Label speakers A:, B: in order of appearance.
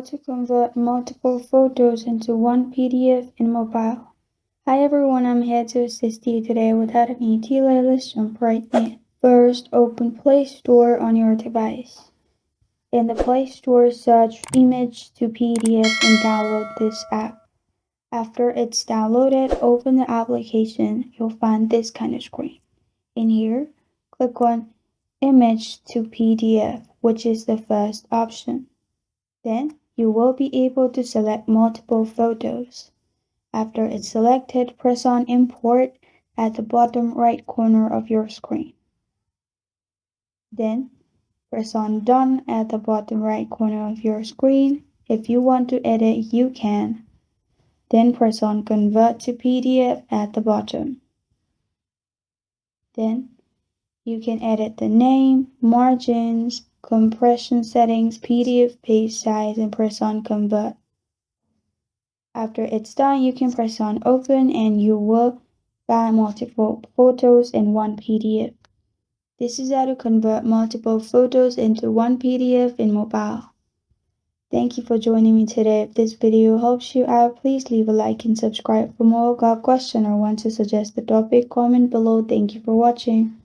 A: to convert multiple photos into one PDF in mobile. Hi everyone, I'm here to assist you today with adding a delay. Let's jump right in. First, open Play Store on your device. In the Play Store, search Image to PDF and download this app. After it's downloaded, open the application. You'll find this kind of screen. In here, click on Image to PDF, which is the first option. Then you will be able to select multiple photos. After it's selected, press on Import at the bottom right corner of your screen. Then press on Done at the bottom right corner of your screen. If you want to edit, you can. Then press on Convert to PDF at the bottom. Then you can edit the name, margins, compression settings, PDF page size, and press on Convert. After it's done, you can press on Open and you will find multiple photos in one PDF. This is how to convert multiple photos into one PDF in mobile. Thank you for joining me today. If this video helps you out, please leave a like and subscribe for more. Got a question or want to suggest a topic? Comment below. Thank you for watching.